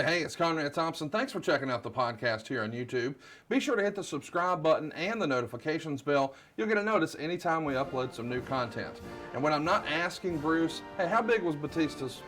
Hey, it's Conrad Thompson. Thanks for checking out the podcast here on YouTube. Be sure to hit the subscribe button and the notifications bell. You'll get a notice anytime we upload some new content. And when I'm not asking Bruce, hey, how big was Batista's?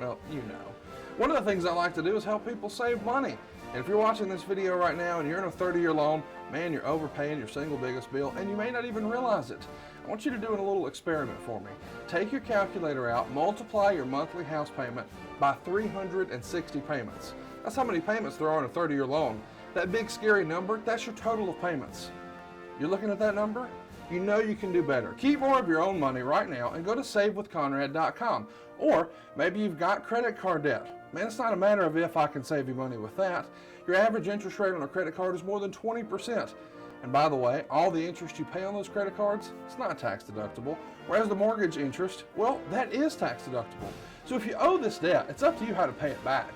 Well, you know. One of the things I like to do is help people save money. And if you're watching this video right now and you're in a 30-year loan, man, you're overpaying your single biggest bill and you may not even realize it. I want you to do a little experiment for me. Take your calculator out, multiply your monthly house payment by 360 payments. That's how many payments there are on a 30-year loan. That big scary number, that's your total of payments. You're looking at that number? You know you can do better. Keep more of your own money right now and go to savewithconrad.com. Or maybe you've got credit card debt. Man, it's not a matter of if I can save you money with that. Your average interest rate on a credit card is more than 20%. And by the way, all the interest you pay on those credit cards, it's not tax deductible. Whereas the mortgage interest, well, that is tax deductible. So if you owe this debt, it's up to you how to pay it back.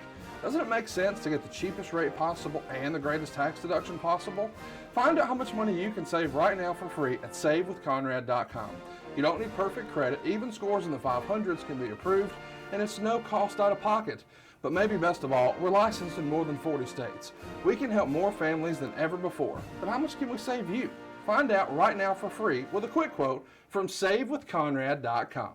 Doesn't it make sense to get the cheapest rate possible and the greatest tax deduction possible? Find out how much money you can save right now for free at savewithconrad.com. You don't need perfect credit. Even scores in the 500s can be approved, and it's no cost out of pocket. But maybe best of all, we're licensed in more than 40 states. We can help more families than ever before. But how much can we save you? Find out right now for free with a quick quote from savewithconrad.com.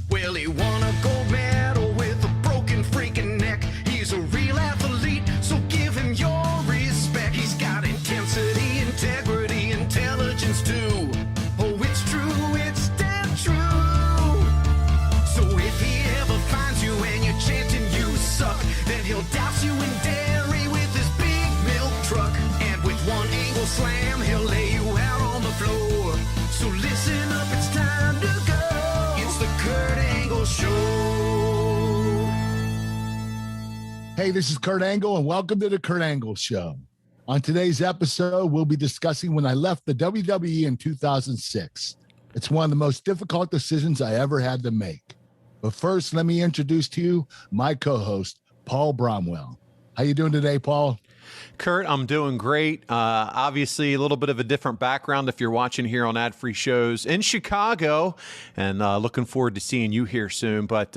Well, he won a gold medal with a broken freaking neck. He's a real athlete, so give him your respect. He's got intensity, integrity, intelligence too. Oh, it's true, it's damn true. So if he ever finds you and you're chanting you suck, then he'll douse you in dairy with his big milk truck. And with one angle slam, he'll lay you out on the floor. So listen up, it's time to go. It's the Kurt Angle Show. Hey, this is Kurt Angle, and welcome to the Kurt Angle Show. On today's episode, we'll be discussing when I left the WWE in 2006. It's one of the most difficult decisions I ever had to make. But first, let me introduce to you my co-host, Paul Bromwell. How you doing today, Paul? Kurt, I'm doing great. Obviously, a little bit of a different background if you're watching here on ad-free shows in Chicago, and looking forward to seeing you here soon. But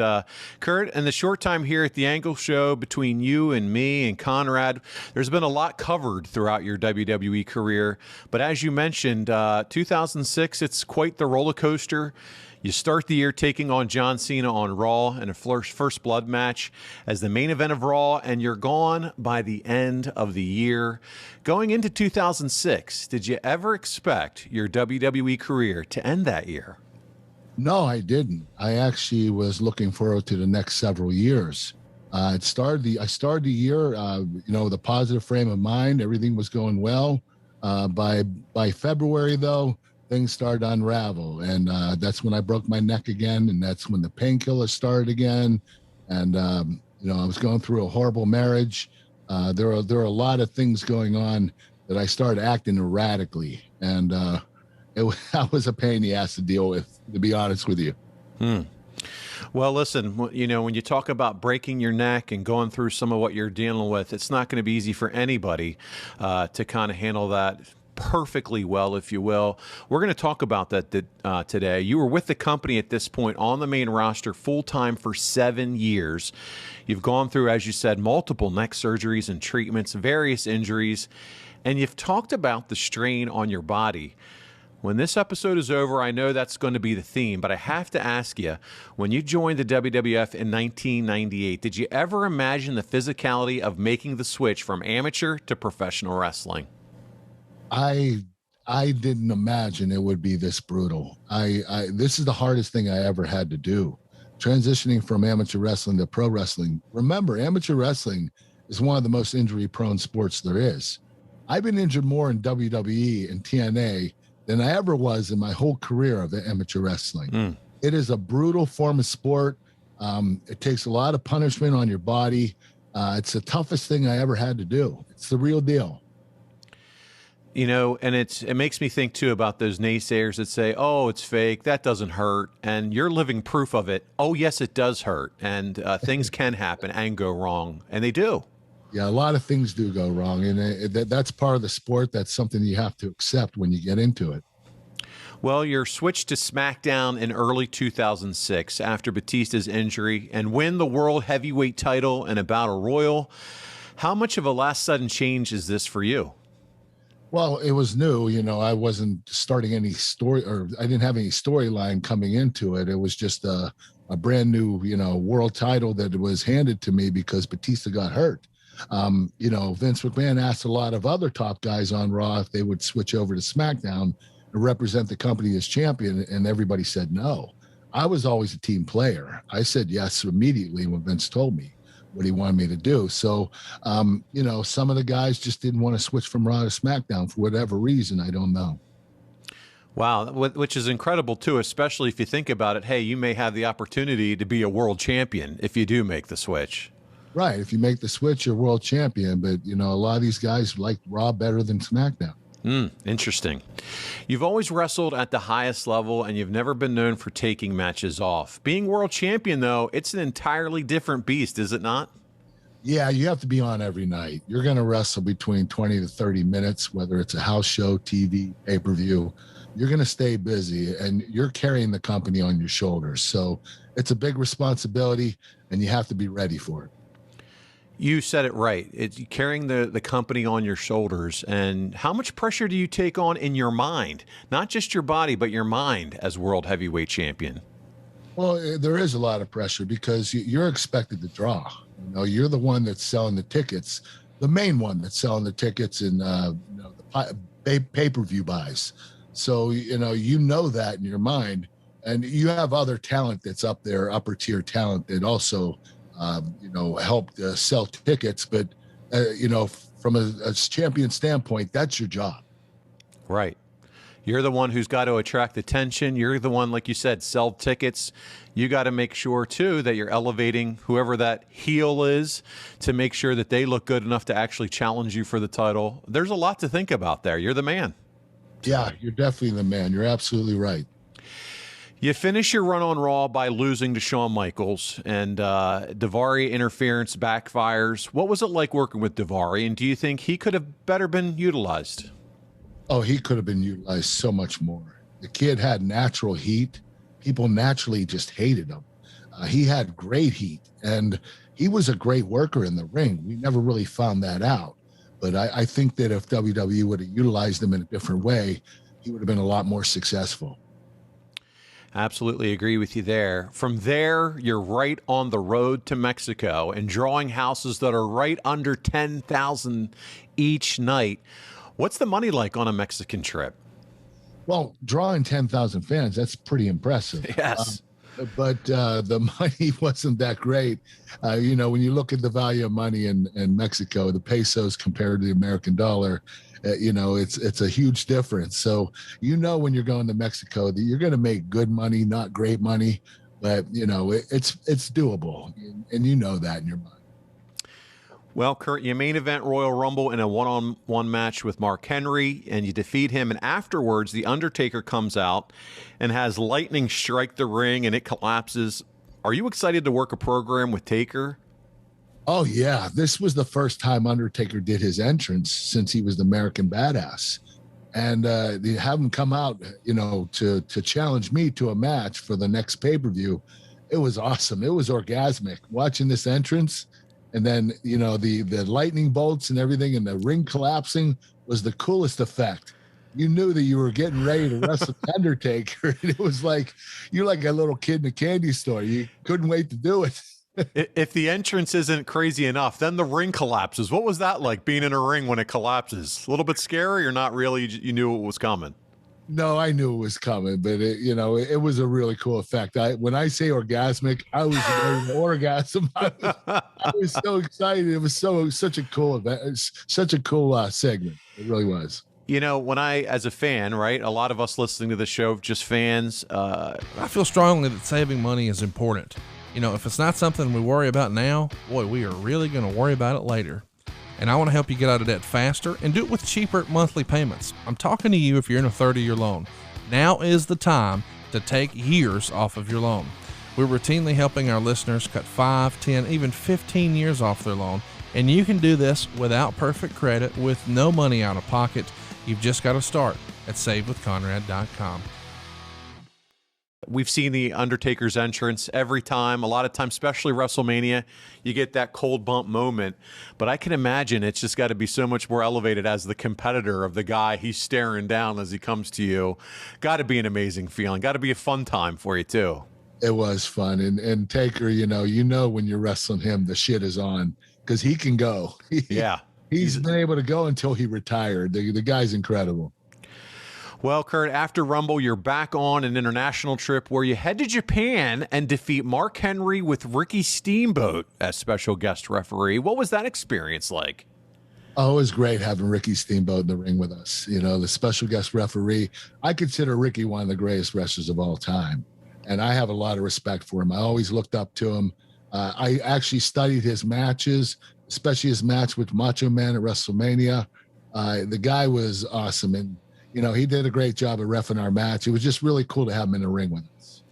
Kurt, in the short time here at the Angle Show, between you and me and Conrad, there's been a lot covered throughout your WWE career. But as you mentioned, 2006, it's quite the roller coaster. You start the year taking on John Cena on Raw in a first blood match as the main event of Raw, and you're gone by the end of the year. Going into 2006, did you ever expect your WWE career to end that year? No, I didn't. I actually was looking forward to the next several years. I started the year, with a positive frame of mind. Everything was going well. By February, though, things started to unravel, and that's when I broke my neck again, and that's when the painkillers started again. And I was going through a horrible marriage. There are a lot of things going on that I started acting erratically, and that was a pain in the ass to deal with, to be honest with you. Well, listen, when you talk about breaking your neck and going through some of what you're dealing with, it's not going to be easy for anybody to kind of handle that perfectly well, if you will. We're going to talk about that today. You were with the company at this point on the main roster full-time for 7 years. You've gone through, as you said, multiple neck surgeries and treatments, various injuries, and you've talked about the strain on your body. When this episode is over, I know that's going to be the theme, but I have to ask you, when you joined the WWF in 1998, did you ever imagine the physicality of making the switch from amateur to professional wrestling? I didn't imagine it would be this brutal. This is the hardest thing I ever had to do. Transitioning from amateur wrestling to pro wrestling. Remember, amateur wrestling is one of the most injury-prone sports there is. I've been injured more in WWE and TNA than I ever was in my whole career of amateur wrestling. It is a brutal form of sport. It takes a lot of punishment on your body. It's the toughest thing I ever had to do. It's the real deal. And it makes me think, too, about those naysayers that say, oh, it's fake, that doesn't hurt, and you're living proof of it. Oh, yes, it does hurt, and things can happen and go wrong, and they do. Yeah, a lot of things do go wrong, and that's part of the sport. That's something you have to accept when you get into it. Well, your switch to Smackdown in early 2006 after Batista's injury and win the World Heavyweight title in a Battle Royal. How much of a last sudden change is this for you? Well, it was new. I wasn't starting any story, or I didn't have any storyline coming into it. It was just a brand new, world title that was handed to me because Batista got hurt. Vince McMahon asked a lot of other top guys on Raw if they would switch over to SmackDown and represent the company as champion, and everybody said no. I was always a team player. I said yes immediately when Vince told me what he wanted me to do. So, some of the guys just didn't want to switch from Raw to SmackDown for whatever reason. I don't know. Wow, which is incredible, too, especially if you think about it. Hey, you may have the opportunity to be a world champion if you do make the switch. Right. If you make the switch, you're world champion. But, a lot of these guys like Raw better than SmackDown. Interesting. You've always wrestled at the highest level, and you've never been known for taking matches off. Being world champion, though, it's an entirely different beast, is it not? Yeah, you have to be on every night. You're going to wrestle between 20 to 30 minutes, whether it's a house show, TV, pay-per-view. You're going to stay busy, and you're carrying the company on your shoulders. So it's a big responsibility, and you have to be ready for it. You said it right. It's carrying the company on your shoulders. And how much pressure do you take on in your mind? Not just your body, but your mind as world heavyweight champion. Well, there is a lot of pressure because you're expected to draw. You're the one that's selling the tickets, the main one that's selling the tickets in the pay-per-view buys. So, you know that in your mind. And you have other talent that's up there, upper tier talent that also helped sell tickets. But, from a champion standpoint, that's your job. Right. You're the one who's got to attract attention. You're the one, like you said, sell tickets. You got to make sure, too, that you're elevating whoever that heel is to make sure that they look good enough to actually challenge you for the title. There's a lot to think about there. You're the man. Yeah, you're definitely the man. You're absolutely right. You finish your run on Raw by losing to Shawn Michaels, and Daivari interference backfires. What was it like working with Daivari, and do you think he could have better been utilized? Oh, he could have been utilized so much more. The kid had natural heat. People naturally just hated him. He had great heat, and he was a great worker in the ring. We never really found that out. But I think that if WWE would have utilized him in a different way, he would have been a lot more successful. Absolutely agree with you there. From there, you're right on the road to Mexico and drawing houses that are right under 10,000 each night. What's the money like on a Mexican trip? Well, drawing 10,000 fans, that's pretty impressive. Yes. But the money wasn't that great. When you look at the value of money in Mexico, the pesos compared to the American dollar, it's a huge difference. So, when you're going to Mexico that you're going to make good money, not great money, but, it's doable. And you know that in your mind. Well, Kurt, you main event Royal Rumble in a one-on-one match with Mark Henry, and you defeat him. And afterwards, The Undertaker comes out and has lightning strike the ring, and it collapses. Are you excited to work a program with Taker? Oh, yeah. This was the first time Undertaker did his entrance since he was the American Badass. And they have him come out, to challenge me to a match for the next pay-per-view. It was awesome. It was orgasmic. Watching this entrance, and then, the lightning bolts and everything and the ring collapsing was the coolest effect. You knew that you were getting ready to wrestle Undertaker. And it was like, you're like a little kid in a candy store. You couldn't wait to do it. If the entrance isn't crazy enough, then the ring collapses. What was that like, being in a ring when it collapses? A little bit scary or not really? You knew it was coming? No, I knew it was coming, but it was a really cool effect. When I say orgasmic, I was ready to orgasm. I was so excited. It was such a cool event. It's such a cool segment. It really was. When as a fan, right, a lot of us listening to the show, just fans. I feel strongly that saving money is important. If it's not something we worry about now, boy, we are really going to worry about it later. And I want to help you get out of debt faster and do it with cheaper monthly payments. I'm talking to you if you're in a 30-year loan. Now is the time to take years off of your loan. We're routinely helping our listeners cut 5, 10, even 15 years off their loan. And you can do this without perfect credit with no money out of pocket. You've just got to start at SaveWithConrad.com. we've seen the Undertaker's entrance every time. A lot of times, especially WrestleMania, you get that cold bump moment. But I can imagine it's just got to be so much more elevated as the competitor of the guy he's staring down as he comes to you. Got to be an amazing feeling. Got to be a fun time for you too. It was fun. And Taker, you know when you're wrestling him, the shit is on because he can go. Yeah. He's been able to go until he retired. The guy's incredible. Well, Kurt, after Rumble, you're back on an international trip where you head to Japan and defeat Mark Henry with Ricky Steamboat as special guest referee. What was that experience like? Oh, it was great having Ricky Steamboat in the ring with us. The special guest referee. I consider Ricky one of the greatest wrestlers of all time, and I have a lot of respect for him. I always looked up to him. I actually studied his matches, especially his match with Macho Man at WrestleMania. The guy was awesome, and he did a great job of reffing our match. It was just really cool to have him in the ring with us.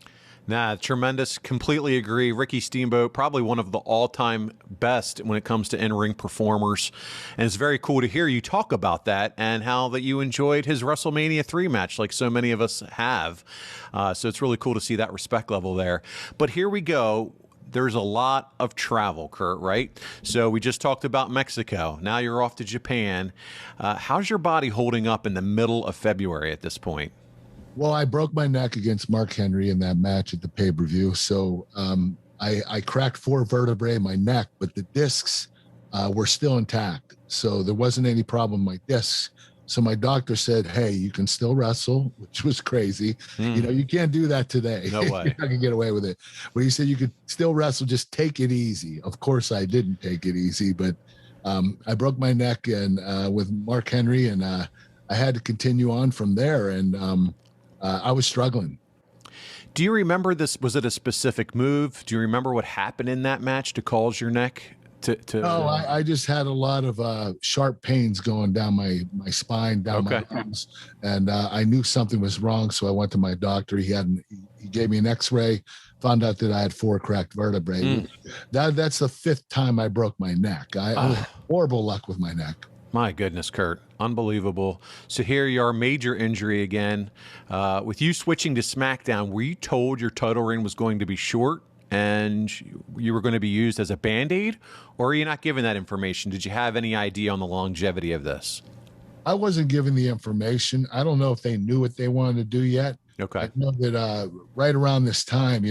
Nah, tremendous. Completely agree. Ricky Steamboat, probably one of the all-time best when it comes to in-ring performers. And it's very cool to hear you talk about that and how that you enjoyed his WrestleMania 3 match like so many of us have. So it's really cool to see that respect level there. But here we go. There's a lot of travel, Kurt, right? So we just talked about Mexico. Now you're off to Japan. How's your body holding up in the middle of February at this point? Well, I broke my neck against Mark Henry in that match at the pay-per-view. So I cracked 4 vertebrae in my neck, but the discs were still intact. So there wasn't any problem with my discs. So my doctor said, hey, you can still wrestle, which was crazy. You can't do that today. No way. You're not going to get away with it. But he said you could still wrestle, just take it easy. Of course, I didn't take it easy, but I broke my neck and with Mark Henry, and I had to continue on from there. And I was struggling. Do you remember this? Was it a specific move? Do you remember what happened in that match to cause your neck? No, I just had a lot of sharp pains going down my spine, down my arms, and I knew something was wrong. So I went to my doctor. He gave me an X-ray, found out that I had 4 cracked vertebrae. That's the 5th time I broke my neck. I had horrible luck with my neck. My goodness, Kurt. Unbelievable. So here you are, major injury again. With you switching to SmackDown, were you told your title reign was going to be short and you were going to be used as a Band-Aid, or are you not given that information? Did you have any idea on the longevity of this? I wasn't given the information. I don't know if they knew what they wanted to do yet. Okay. I know that right around this time,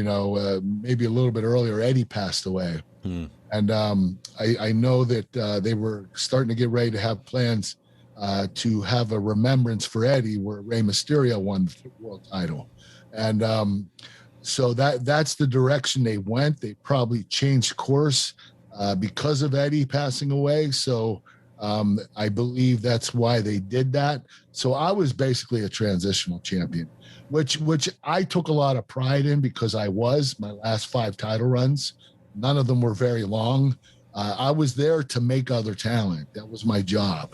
maybe a little bit earlier, Eddie passed away. And I know that they were starting to get ready to have plans to have a remembrance for Eddie where Rey Mysterio won the world title. And so that's the direction they went. They probably changed course because of Eddie passing away. So I believe that's why they did that. So I was basically a transitional champion, which I took a lot of pride in because my last 5 title runs. None of them were very long. I was there to make other talent. That was my job.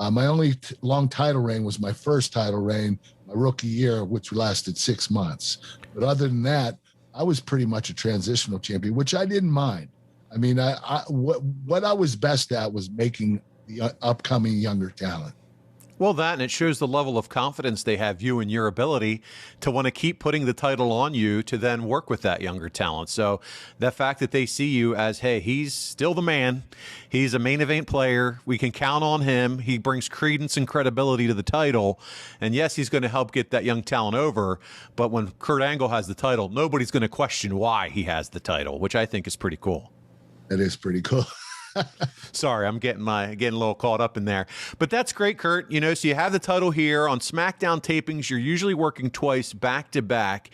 My only long title reign was my first title reign, my rookie year, which lasted 6 months. But other than that, I was pretty much a transitional champion, which I didn't mind. I mean, what I was best at was making the upcoming younger talent. Well, that, and it shows the level of confidence they have you and your ability to want to keep putting the title on you to then work with that younger talent. So the fact that they see you as, hey, he's still the man. He's a main event player. We can count on him. He brings credence and credibility to the title. And yes, he's going to help get that young talent over. But when Kurt Angle has the title, nobody's going to question why he has the title, which I think is pretty cool. That is pretty cool. Sorry, I'm getting a little caught up in there. But that's great, Kurt. So you have the title here on SmackDown tapings. You're usually working twice back to back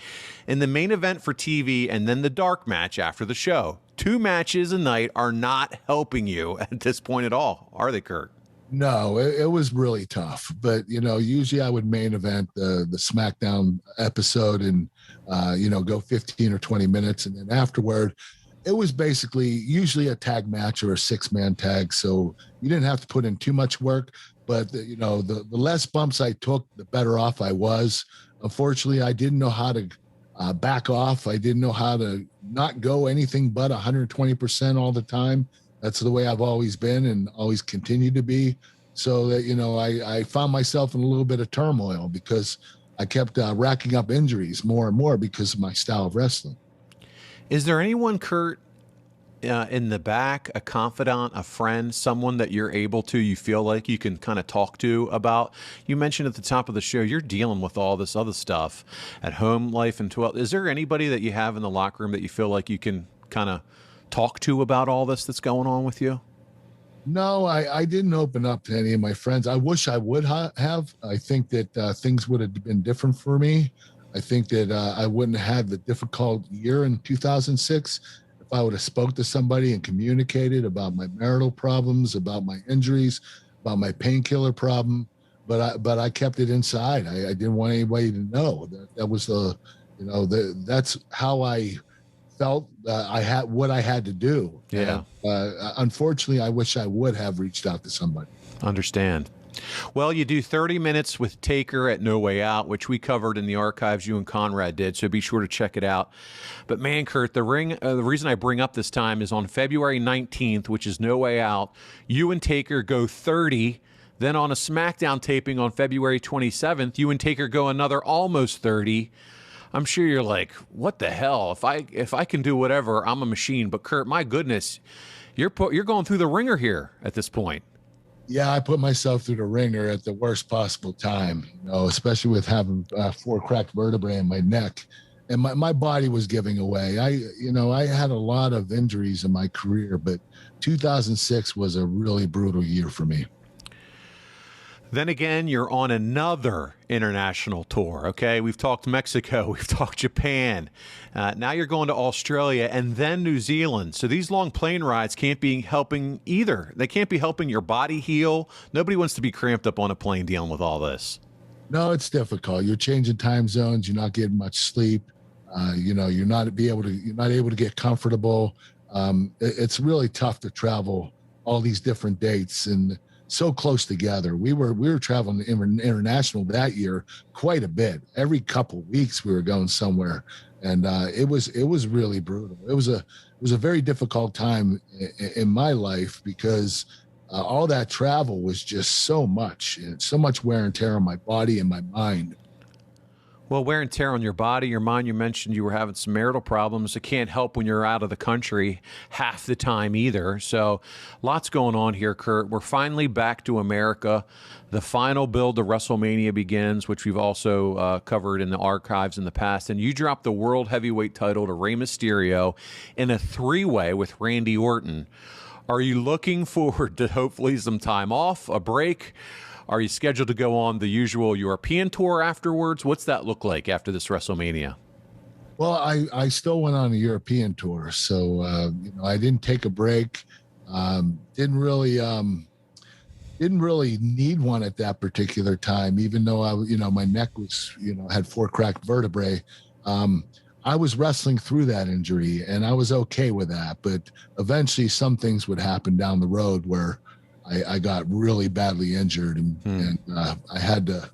in the main event for TV and then the dark match after the show. 2 matches a night are not helping you at this point at all, are they, Kurt? No, it was really tough. But, usually I would main event the SmackDown episode and, go 15 or 20 minutes. And then afterward, it was basically usually a tag match or a 6-man tag. So you didn't have to put in too much work, but the less bumps I took, the better off I was. Unfortunately, I didn't know how to back off. I didn't know how to not go anything but 120% all the time. That's the way I've always been and always continue to be. So that, I found myself in a little bit of turmoil because I kept racking up injuries more and more because of my style of wrestling. Is there anyone, Kurt, in the back, a confidant, a friend, someone that you feel like you can kind of talk to about? You mentioned at the top of the show, you're dealing with all this other stuff at home life and 12. Is there anybody that you have in the locker room that you feel like you can kind of talk to about all this that's going on with you? No, I didn't open up to any of my friends. I wish I would have. I think that things would have been different for me. I think that I wouldn't have had the difficult year in 2006 if I would have spoke to somebody and communicated about my marital problems, about my injuries, about my painkiller problem. But I kept it inside. I didn't want anybody to know. That was that's how I felt. I had what I had to do. Yeah. And, unfortunately, I wish I would have reached out to somebody. Understand. Well, you do 30 minutes with Taker at No Way Out, which we covered in the archives, you and Conrad did, so be sure to check it out. But man, Kurt, the reason I bring up this time is on February 19th, which is No Way Out, you and Taker go 30. Then on a Smackdown taping on February 27th, you and Taker go another almost 30. I'm sure you're like, what the hell? If I can do whatever, I'm a machine. But Kurt, my goodness, you're going through the ringer here at this point. Yeah, I put myself through the ringer at the worst possible time, especially with having 4 cracked vertebrae in my neck, and my body was giving away. I had a lot of injuries in my career, but 2006 was a really brutal year for me. Then again, you're on another international tour, okay? We've talked Mexico, we've talked Japan. Now you're going to Australia and then New Zealand. So these long plane rides can't be helping either. They can't be helping your body heal. Nobody wants to be cramped up on a plane dealing with all this. No, it's difficult. You're changing time zones. You're not getting much sleep. You're not able to get comfortable. It's really tough to travel all these different dates and so close together. We were traveling international that year quite a bit. Every couple of weeks we were going somewhere, and it was really brutal. It was a very difficult time in my life because all that travel was just so much wear and tear on my body and my mind. Well, wear and tear on your body, your mind. You mentioned you were having some marital problems. It can't help when you're out of the country half the time either. So lots going on here, Kurt. We're finally back to America. The final build to WrestleMania begins, which we've also covered in the archives in the past. And you dropped the World Heavyweight title to Rey Mysterio in a 3-way with Randy Orton. Are you looking forward to hopefully some time off, a break? Are you scheduled to go on the usual European tour afterwards? What's that look like after this WrestleMania? Well, I still went on a European tour, so I didn't take a break. Didn't really need one at that particular time, even though my neck was had 4 cracked vertebrae. I was wrestling through that injury, and I was okay with that. But eventually, some things would happen down the road where I got really badly injured, and I had to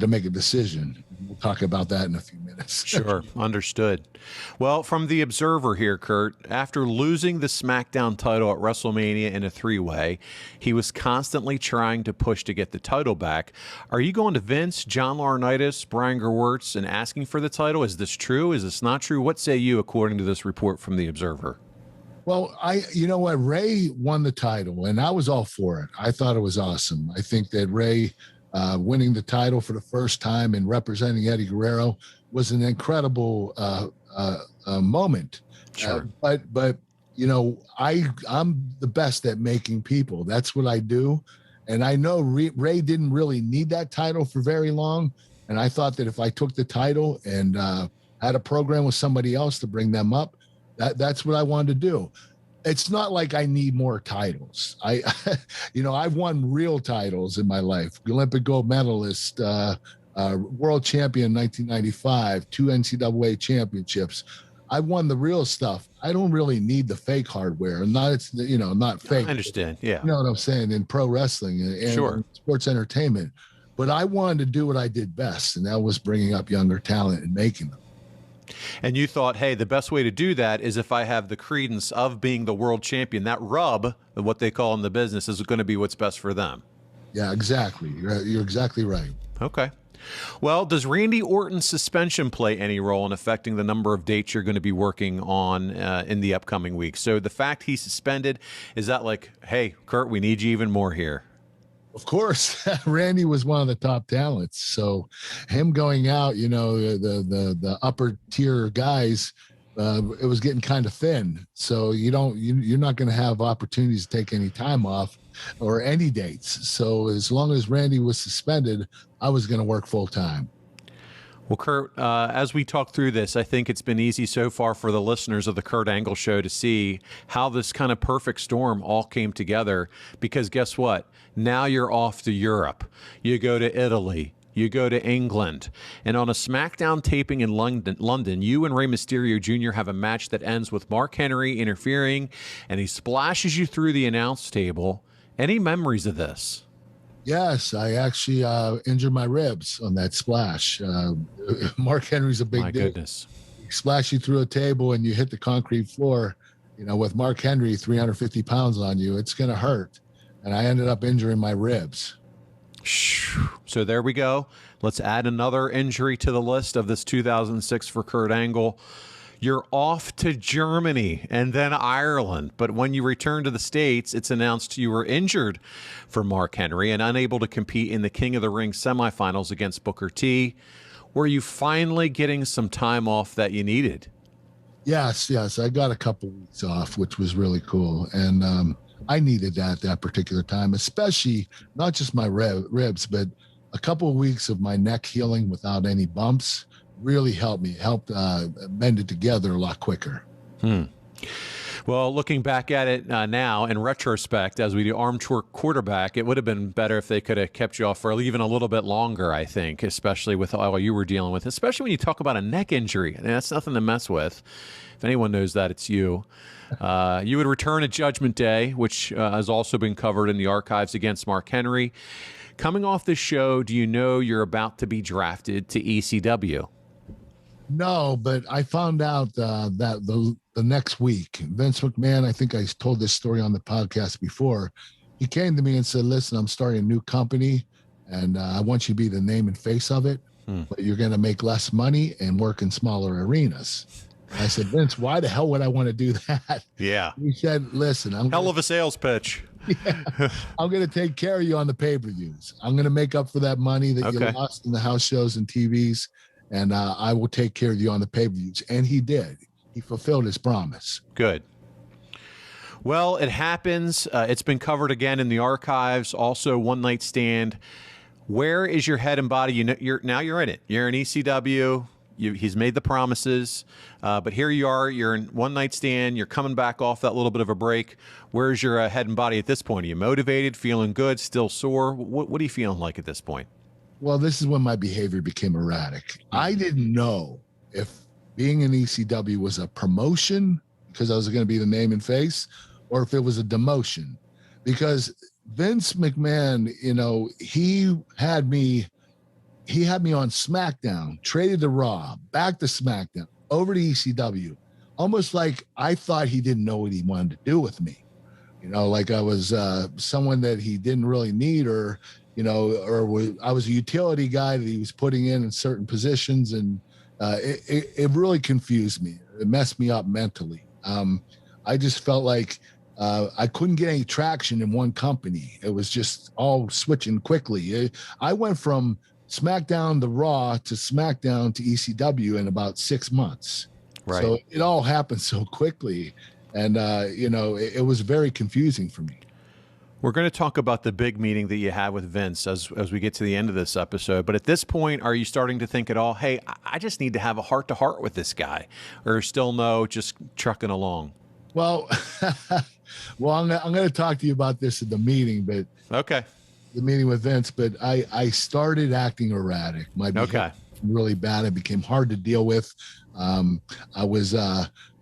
make a decision. We'll talk about that in a few minutes. Sure, understood. Well, from the Observer here, Kurt, after losing the SmackDown title at WrestleMania in a 3-way, he was constantly trying to push to get the title back. Are you going to Vince, John Laurinaitis, Brian Gewirtz, and asking for the title? Is this true? Is this not true? What say you according to this report from the Observer? Well, Ray won the title, and I was all for it. I thought it was awesome. I think that Ray winning the title for the first time and representing Eddie Guerrero was an incredible moment. Sure. But I'm the best at making people. That's what I do. And I know Ray didn't really need that title for very long. And I thought that if I took the title and had a program with somebody else to bring them up, that's what I wanted to do. It's not like I need more titles. I've won real titles in my life. Olympic gold medalist, world champion in 1995, 2 NCAA championships. I won the real stuff. I don't really need the fake hardware. Not fake. I understand. Yeah. You know what I'm saying? In pro wrestling and sure. Sports entertainment. But I wanted to do what I did best, and that was bringing up younger talent and making them. And you thought, hey, the best way to do that is if I have the credence of being the world champion. That rub, what they call in the business, is going to be what's best for them. Yeah, exactly. You're exactly right. Okay. Well, does Randy Orton's suspension play any role in affecting the number of dates you're going to be working on in the upcoming weeks? So the fact he's suspended, is that like, hey, Kurt, we need you even more here? Of course, Randy was one of the top talents. So him going out, you know, the upper tier guys, it was getting kind of thin. So you're not going to have opportunities to take any time off or any dates. So as long as Randy was suspended, I was going to work full time. Well, Kurt, as we talk through this, I think it's been easy so far for the listeners of the Kurt Angle Show to see how this kind of perfect storm all came together. Because guess what? Now you're off to Europe. You go to Italy. You go to England. And on a Smackdown taping in London, you and Rey Mysterio Jr. have a match that ends with Mark Henry interfering, and he splashes you through the announce table. Any memories of this? Yes, I actually injured my ribs on that splash. Mark Henry's a big dude. My goodness. He splashed you through a table and you hit the concrete floor. You know, with Mark Henry, 350 pounds on you, it's going to hurt. And I ended up injuring my ribs. So there we go. Let's add another injury to the list of this 2006 for Kurt Angle. You're off to Germany and then Ireland. But when you return to the States, it's announced you were injured for Mark Henry and unable to compete in the King of the Ring semifinals against Booker T. Were you finally getting some time off that you needed? Yes. I got a couple weeks off, which was really cool. And I needed that particular time, especially not just my ribs, but a couple of weeks of my neck healing without any bumps really helped mend it together a lot quicker. Well, looking back at it now in retrospect, as we do armchair quarterback, it would have been better if they could have kept you off for even a little bit longer, I think, especially with all you were dealing with, especially when you talk about a neck injury. I mean, that's nothing to mess with. If anyone knows that, it's you. You would return at Judgment Day, which has also been covered in the archives against Mark Henry. Coming off this show, do you know you're about to be drafted to ECW? No, but I found out that the next week, Vince McMahon, I think I told this story on the podcast before, he came to me and said, listen, I'm starting a new company and I want you to be the name and face of it, but you're going to make less money and work in smaller arenas. And I said, Vince, why the hell would I want to do that? Yeah. He said, listen, hell of a sales pitch. I'm going to take care of you on the pay-per-views. I'm going to make up for that money that you lost in the house shows and TVs. And I will take care of you on the pay-per-views. And he did. He fulfilled his promise. Good. Well, it happens. It's been covered again in the archives. Also, One Night Stand. Where is your head and body? You're in it. You're in ECW. He's made the promises. But here you are. You're in One Night Stand. You're coming back off that little bit of a break. Where's your head and body at this point? Are you motivated, feeling good, still sore? What are you feeling like at this point? Well, this is when my behavior became erratic. I didn't know if being in ECW was a promotion because I was going to be the name and face, or if it was a demotion. Because Vince McMahon, you know, he had me on SmackDown, traded to Raw, back to SmackDown, over to ECW, almost like I thought he didn't know what he wanted to do with me. You know, like I was someone that he didn't really need, or you know, I was a utility guy that he was putting in certain positions, and it really confused me. It messed me up mentally. I just felt like I couldn't get any traction in one company. It was just all switching quickly. I went from SmackDown to Raw to SmackDown to ECW in about 6 months. Right. So it all happened so quickly, and you know, it was very confusing for me. We're going to talk about the big meeting that you had with Vince as we get to the end of this episode. But at this point, are you starting to think at all, hey, I just need to have a heart-to-heart with this guy? Or still no, just trucking along? Well, I'm going to talk to you about this at the meeting, but okay, the meeting with Vince. But I started acting erratic. My behavior was really bad. It became hard to deal with. I was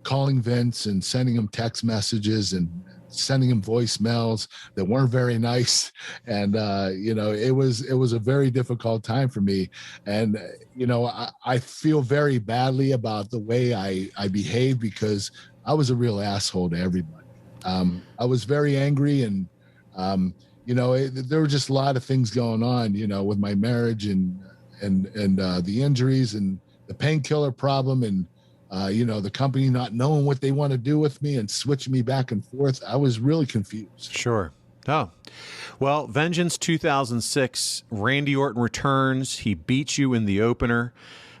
calling Vince and sending him text messages and sending him voicemails that weren't very nice. And, you know, it was a very difficult time for me. And, you know, I feel very badly about the way I behaved because I was a real asshole to everybody. I was very angry, and, there were just a lot of things going on, with my marriage and the injuries and the painkiller problem and, the company not knowing what they want to do with me and switching me back and forth. I was really confused. Sure. Oh, well, Vengeance 2006, Randy Orton returns. He beats you in the opener.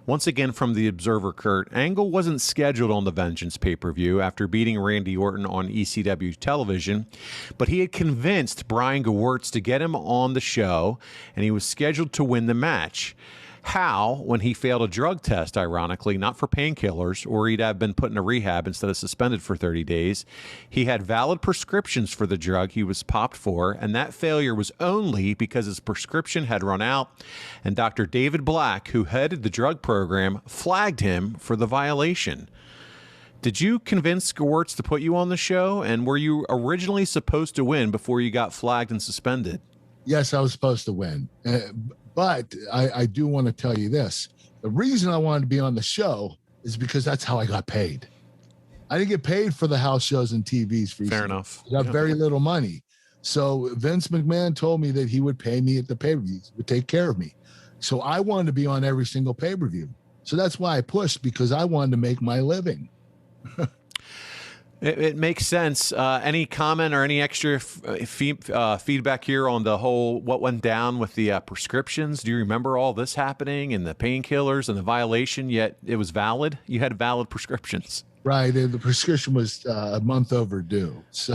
Once again, from the Observer, Kurt, Angle wasn't scheduled on the Vengeance pay-per-view after beating Randy Orton on ECW television, but he had convinced Brian Gewirtz to get him on the show, and he was scheduled to win the match. How, when he failed a drug test, ironically, not for painkillers, or he'd have been put in a rehab instead of suspended for 30 days, he had valid prescriptions for the drug he was popped for, and that failure was only because his prescription had run out, and Dr. David Black, who headed the drug program, flagged him for the violation. Did you convince Gewirtz to put you on the show, and were you originally supposed to win before you got flagged and suspended? Yes, I was supposed to win. But I do want to tell you this. The reason I wanted to be on the show is because that's how I got paid. I didn't get paid for the house shows and TVs. Fair enough. I got very little money. So Vince McMahon told me that he would pay me at the pay-per-views, would take care of me. So I wanted to be on every single pay-per-view. So that's why I pushed, because I wanted to make my living. It makes sense. Any comment or any extra feedback here on the whole, what went down with the prescriptions? Do you remember all this happening and the painkillers and the violation, yet it was valid? You had valid prescriptions. Right. And the prescription was a month overdue. So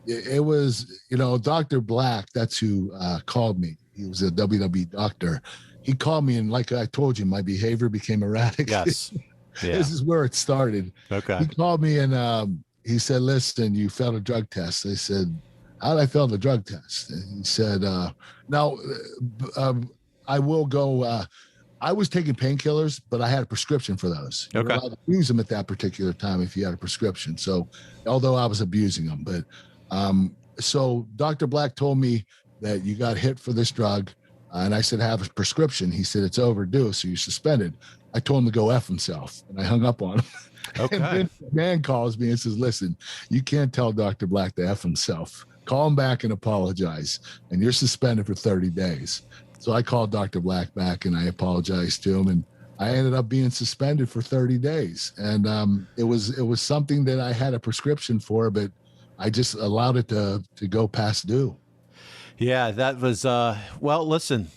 it was, Dr. Black, that's who called me. He was a WWE doctor. He called me, and like I told you, my behavior became erratic. Yes. Yeah. This is where it started. Okay. He called me and he said, "Listen, you failed a drug test." I said, "How did I fail the drug test?" And he said, "No, I will go." I was taking painkillers, but I had a prescription for those. Okay. You were allowed to use them at that particular time if you had a prescription. So, although I was abusing them, but so Dr. Black told me that you got hit for this drug, and I said, "I have a prescription." He said, "It's overdue, so you're suspended." I told him to go F himself, and I hung up on him. Okay. And then the man calls me and says, "Listen, you can't tell Dr. Black to F himself. Call him back and apologize, and you're suspended for 30 days. So I called Dr. Black back, and I apologized to him, and I ended up being suspended for 30 days. And it was something that I had a prescription for, but I just allowed it to go past due. Yeah, that was, well, listen,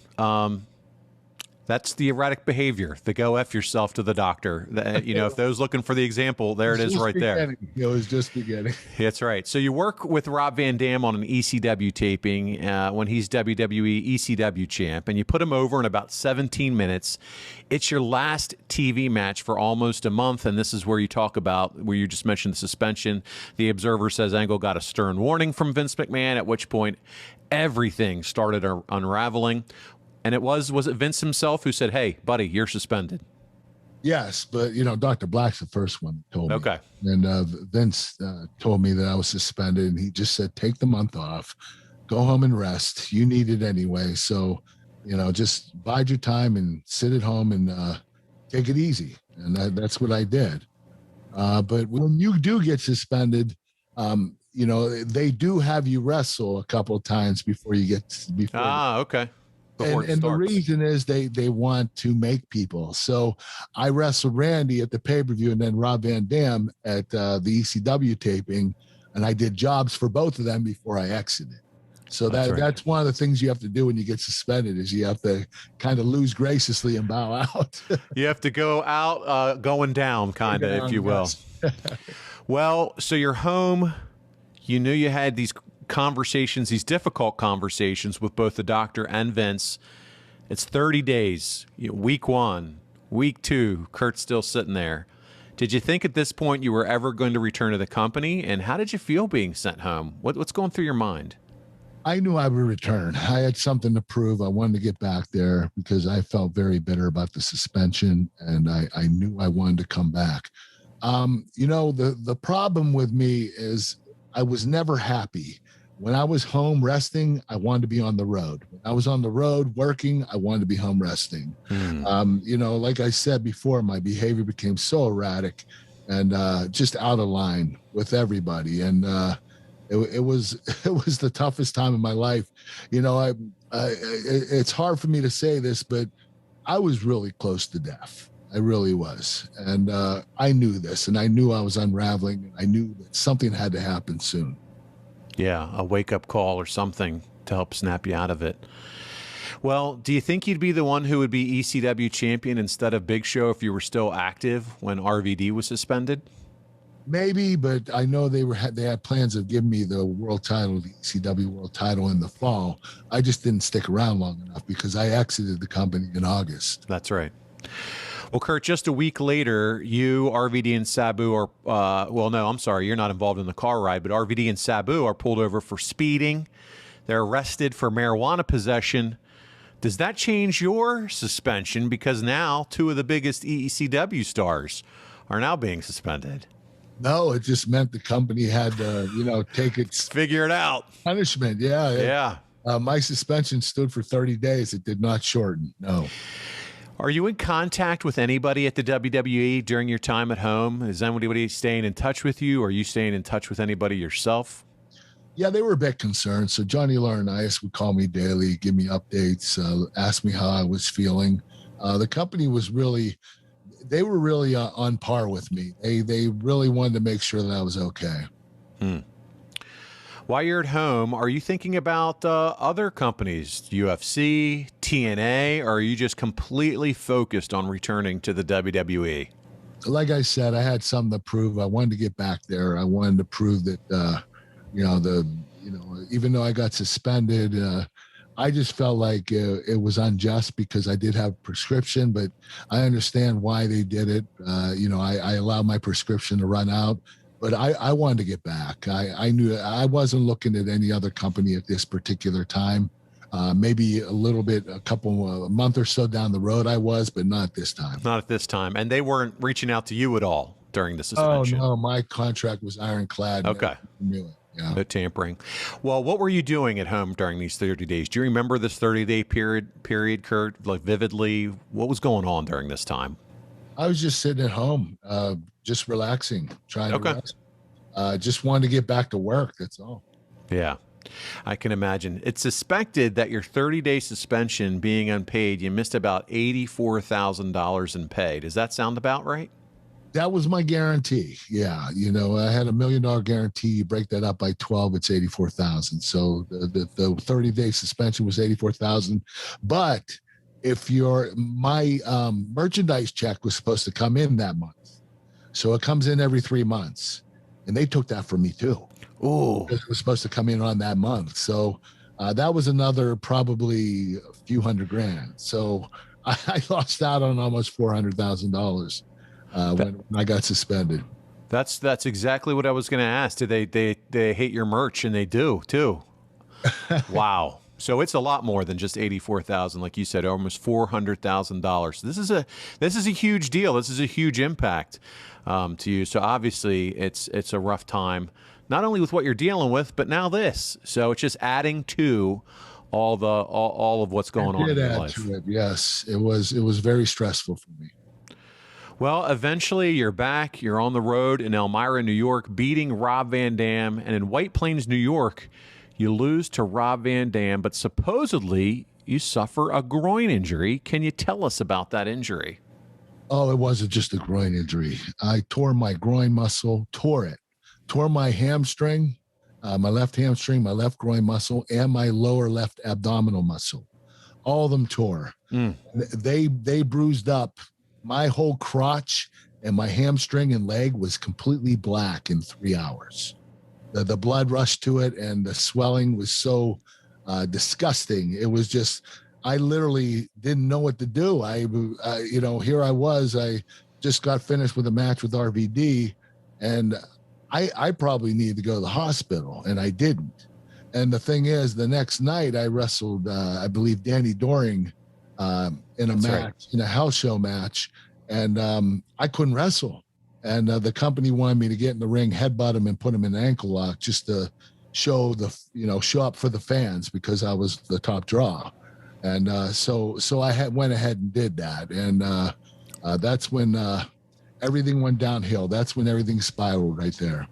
that's the erratic behavior, the go F yourself to the doctor. If those looking for the example, there it is right there. It was just beginning. That's right. So you work with Rob Van Dam on an ECW taping when he's WWE ECW champ, and you put him over in about 17 minutes. It's your last TV match for almost a month, and this is where you talk about, where you just mentioned the suspension. The Observer says Angle got a stern warning from Vince McMahon, at which point everything started unraveling. And was it Vince himself who said, "Hey, buddy, you're suspended"? Yes, but Dr. Black's the first one that told me. Okay. And Vince told me that I was suspended, and he just said, "Take the month off, go home and rest. You need it anyway. So, just bide your time and sit at home and take it easy." And that's what I did. But when you do get suspended, they do have you wrestle a couple of times before you get okay. And the reason is they want to make people. So I wrestled Randy at the pay-per-view and then Rob Van Dam at the ECW taping, and I did jobs for both of them before I exited. So that's one of the things you have to do when you get suspended, is you have to kind of lose graciously and bow out. You have to go out going down, kind of, if you will. Well, so you're home. You knew you had these conversations, these difficult conversations with both the doctor and Vince. It's 30 days, week 1, week 2, Kurt's still sitting there. Did you think at this point you were ever going to return to the company? And how did you feel being sent home? What's going through your mind? I knew I would return. I had something to prove. I wanted to get back there because I felt very bitter about the suspension, and I knew I wanted to come back. The problem with me is I was never happy. When I was home resting, I wanted to be on the road. When I was on the road working, I wanted to be home resting. Like I said before, my behavior became so erratic and just out of line with everybody. And it was it was the toughest time of my life. You know, it's hard for me to say this, but I was really close to death. I really was, and I knew this, and I knew I was unraveling, and I knew that something had to happen soon. Yeah, a wake-up call or something to help snap you out of it. Well, do you think you'd be the one who would be ECW champion instead of Big Show if you were still active when RVD was suspended? Maybe, but I know they had plans of giving me the world title, the ECW world title in the fall. I just didn't stick around long enough because I exited the company in August. That's right. Well, Kurt, just a week later, you, RVD, and Sabu are, well, no, I'm sorry, you're not involved in the car ride, but RVD and Sabu are pulled over for speeding. They're arrested for marijuana possession. Does that change your suspension? Because now 2 of the biggest ECW stars are now being suspended. No, it just meant the company had to, take its Figure it out. punishment. Yeah. My suspension stood for 30 days. It did not shorten. No. Are you in contact with anybody at the WWE during your time at home? Is anybody staying in touch with you? Are you staying in touch with anybody yourself? Yeah, they were a bit concerned. So Johnny Laurinaitis would call me daily, give me updates, ask me how I was feeling. The company was really, they were really on par with me. They really wanted to make sure that I was okay. While you're at home, are you thinking about other companies, UFC, TNA, or are you just completely focused on returning to the WWE? Like I said, I had something to prove. I wanted to get back there. I wanted to prove that, even though I got suspended, I just felt like it was unjust because I did have a prescription, but I understand why they did it. I allowed my prescription to run out. But I wanted to get back. I knew I wasn't looking at any other company at this particular time. Maybe a little bit, a month or so down the road I was, but not this time. Not at this time. And they weren't reaching out to you at all during the suspension? Oh, no. My contract was ironclad. Okay. Knew it. Yeah. No tampering. Well, what were you doing at home during these 30 days? Do you remember this 30-day period, Kurt, like vividly? What was going on during this time? I was just sitting at home, just relaxing, trying to rest. Just wanted to get back to work. That's all. Yeah, I can imagine. It's suspected that your 30-day suspension being unpaid, you missed about $84,000 in pay. Does that sound about right? That was my guarantee. Yeah. I had $1 million guarantee. You break that up by 12, it's 84,000. So the 30-day suspension was 84,000. But if my merchandise check was supposed to come in that month. So it comes in every 3 months. And they took that from me too. Oh, it was supposed to come in on that month. So that was another probably a few $100,000. So I lost out on almost $400,000 when I got suspended. That's exactly what I was going to ask. Do they hate your merch? And they do too. Wow. So it's a lot more than just 84,000, like you said, almost $400,000. This is a huge deal. This is a huge impact to you. So obviously, it's a rough time, not only with what you're dealing with, but now this. So it's just adding to all of what's going on in your life. To it. Yes, it was very stressful for me. Well, eventually you're back. You're on the road in Elmira, New York, beating Rob Van Dam, and in White Plains, New York, you lose to Rob Van Dam, but supposedly you suffer a groin injury. Can you tell us about that injury? Oh, it wasn't just a groin injury. I tore my groin muscle, tore my hamstring, my left hamstring, my left groin muscle, and my lower left abdominal muscle. All of them tore. They bruised up. My whole crotch and my hamstring and leg was completely black in 3 hours. The blood rushed to it, and the swelling was so disgusting. It was just, I literally didn't know what to do. Here I was. I just got finished with a match with RVD, and I probably needed to go to the hospital, and I didn't. And the thing is, the next night I wrestled, I believe, Danny Doring in a match, in a house show match, and I couldn't wrestle. And the company wanted me to get in the ring, headbutt him, and put him in an ankle lock just to show up for the fans because I was the top draw. And so I went ahead and did that. And that's when everything went downhill. That's when everything spiraled right there.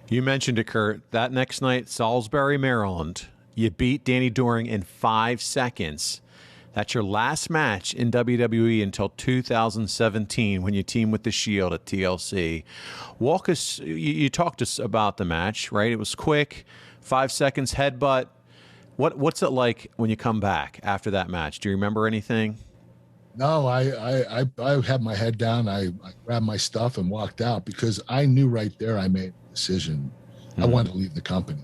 You mentioned it, Kurt. That next night, Salisbury, Maryland, you beat Danny Doring in 5 seconds. That's your last match in WWE until 2017 when you team with The Shield at TLC. Walk us, you talked to us about the match, right? It was quick, 5 seconds, headbutt. What's it like when you come back after that match? Do you remember anything? No, I had my head down. I grabbed my stuff and walked out because I knew right there I made a decision. I wanted to leave the company.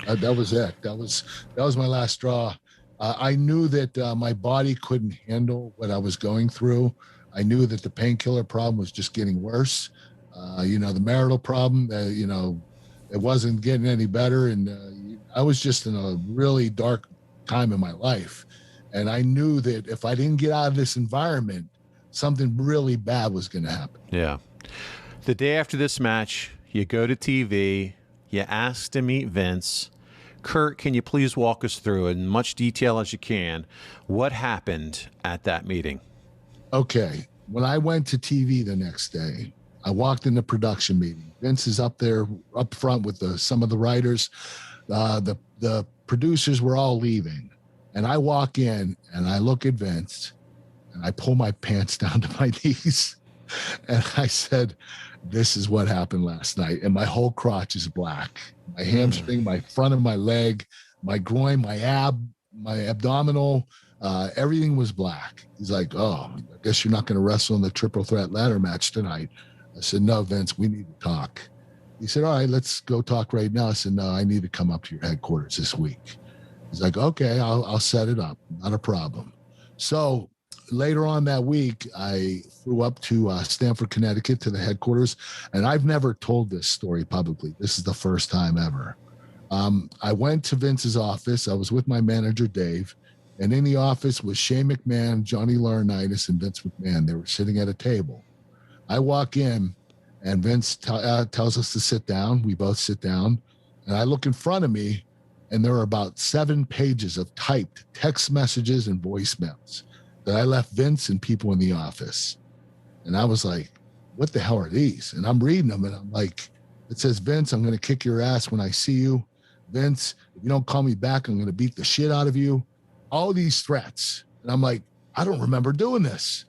That was it. That was my last straw. I knew that my body couldn't handle what I was going through. I knew that the painkiller problem was just getting worse. The marital problem, it wasn't getting any better. And I was just in a really dark time in my life. And I knew that if I didn't get out of this environment, something really bad was going to happen. Yeah. The day after this match, you go to TV, you ask to meet Vince. Kurt, can you please walk us through in much detail as you can what happened at that meeting? Okay. When I went to TV the next day, I walked in the production meeting. Vince is up there up front with some of the writers. The producers were all leaving. And I walk in and I look at Vince and I pull my pants down to my knees. And I said, this is what happened last night. And my whole crotch is black. My hamstring, my front of my leg, my groin, my abdominal, everything was black. He's like, oh, I guess you're not going to wrestle in the triple threat ladder match tonight. I said, no, Vince, we need to talk. He said, all right, let's go talk right now. I said, no, I need to come up to your headquarters this week. He's like, okay, I'll set it up. Not a problem. So later on that week, I flew up to Stamford, Connecticut to the headquarters. And I've never told this story publicly. This is the first time ever. I went to Vince's office. I was with my manager, Dave. And in the office was Shane McMahon, Johnny Laurinaitis, and Vince McMahon. They were sitting at a table. I walk in and Vince tells us to sit down. We both sit down. And I look in front of me. And there are about 7 pages of typed text messages and voicemails that I left Vince and people in the office. And I was like, what the hell are these? And I'm reading them and I'm like, it says, Vince, I'm going to kick your ass when I see you. Vince, if you don't call me back, I'm going to beat the shit out of you. All these threats. And I'm like, I don't remember doing this.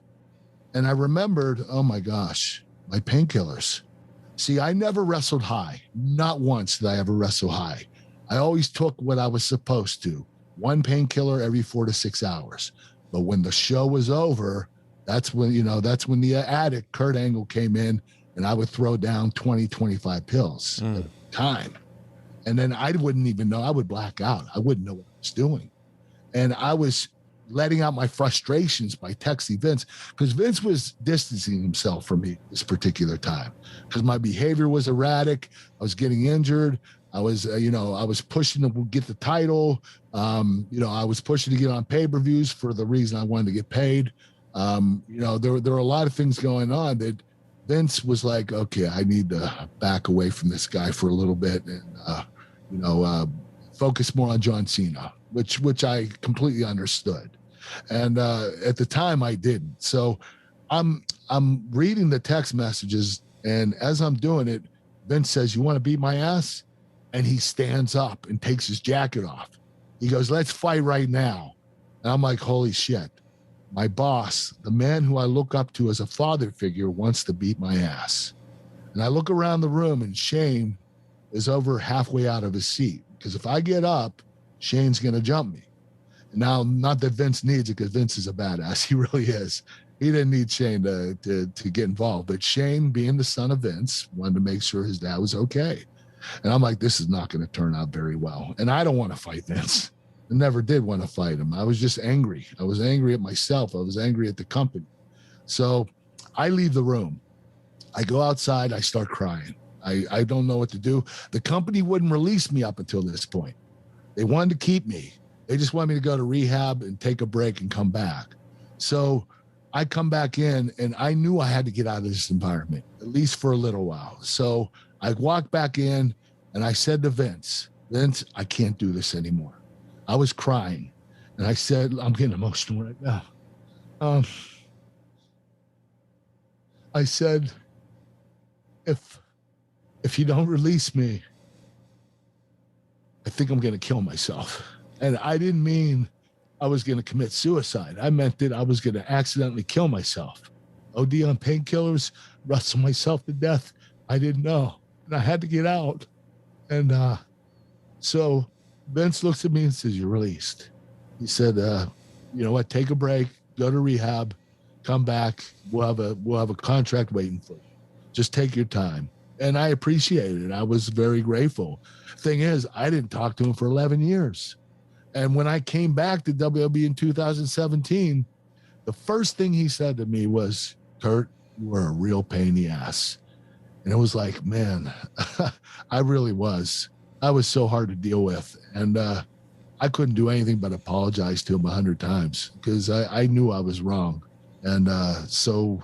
And I remembered, oh my gosh, my painkillers. See, I never wrestled high. Not once did I ever wrestle high. I always took what I was supposed to, 1 painkiller every 4 to 6 hours. But when the show was over, that's when the addict, Kurt Angle, came in and I would throw down 20, 25 pills at a time. And then I wouldn't even know. I would black out. I wouldn't know what I was doing. And I was letting out my frustrations by texting Vince because Vince was distancing himself from me this particular time because my behavior was erratic. I was getting injured. I was pushing to get the title. I was pushing to get on pay-per-views for the reason I wanted to get paid. There were a lot of things going on that Vince was like, okay, I need to back away from this guy for a little bit and, focus more on John Cena, which I completely understood. And at the time I didn't. So I'm reading the text messages, and as I'm doing it, Vince says, you want to beat my ass? And he stands up and takes his jacket off. He goes, let's fight right now. And I'm like, holy shit. My boss, the man who I look up to as a father figure, wants to beat my ass. And I look around the room and Shane is over halfway out of his seat. Because if I get up, Shane's going to jump me. Now, not that Vince needs it, because Vince is a badass. He really is. He didn't need Shane to get involved. But Shane, being the son of Vince, wanted to make sure his dad was okay. And I'm like, this is not going to turn out very well. And I don't want to fight Vince. I never did want to fight him. I was just angry. I was angry at myself. I was angry at the company. So I leave the room. I go outside. I start crying. I don't know what to do. The company wouldn't release me up until this point. They wanted to keep me. They just wanted me to go to rehab and take a break and come back. So I come back in, and I knew I had to get out of this environment, at least for a little while. So I walked back in, and I said to Vince, I can't do this anymore. I was crying, and I said, I'm getting emotional right now. I said, if if you don't release me, I think I'm going to kill myself. And I didn't mean I was going to commit suicide. I meant that I was going to accidentally kill myself. OD on painkillers, wrestle myself to death. I didn't know. And I had to get out. And so Vince looks at me and says, "You're released." He said, "You know what? Take a break, go to rehab, come back. We'll have a contract waiting for you. Just take your time." And I appreciated it. I was very grateful. Thing is, I didn't talk to him for 11 years. And when I came back to WWE in 2017, the first thing he said to me was, "Kurt, you were a real pain in the ass." And it was like, man, I really was. I was so hard to deal with. And I couldn't do anything but apologize to him 100 times because I knew I was wrong. And so,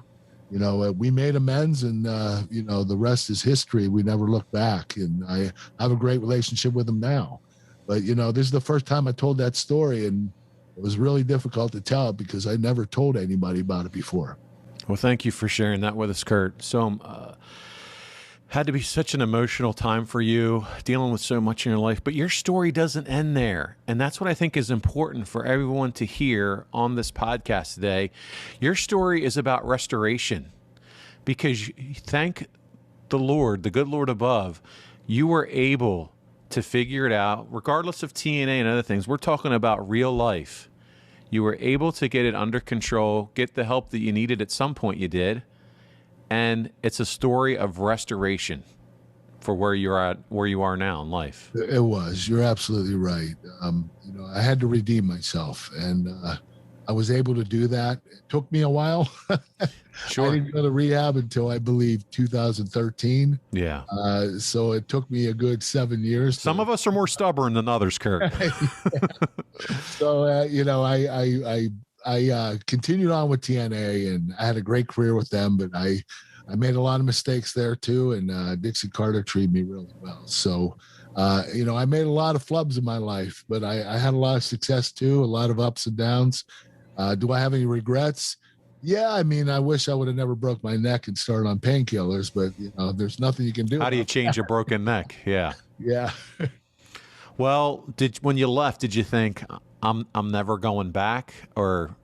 you know, we made amends, and, you know, the rest is history. We never looked back. And I have a great relationship with him now. But, you know, this is the first time I told that story, and it was really difficult to tell because I never told anybody about it before. Well, thank you for sharing that with us, Kurt. So, had to be such an emotional time for you, dealing with so much in your life. But your story doesn't end there. And that's what I think is important for everyone to hear on this podcast today. Your story is about restoration, because thank the Lord, the good Lord above, you were able to figure it out, regardless of TNA and other things. We're talking about real life. You were able to get it under control, get the help that you needed at some point you did. And it's a story of restoration for where you're at, where you are now in life. It was. You're absolutely right. You know, I had to redeem myself, and I was able to do that. It took me a while. Sure. I didn't go to rehab until I believe 2013. Yeah. So it took me a good 7 years. Some of us are more stubborn than others, Kurt. So you know, I continued on with TNA, and I had a great career with them, but I made a lot of mistakes there too. And Dixie Carter treated me really well. So, you know, I made a lot of flubs in my life, but I had a lot of success too, a lot of ups and downs. Do I have any regrets? Yeah. I mean, I wish I would have never broke my neck and started on painkillers, but you know, there's nothing you can do. How do you change a broken neck? Yeah. Yeah. Well, when you left, did you think I'm never going back or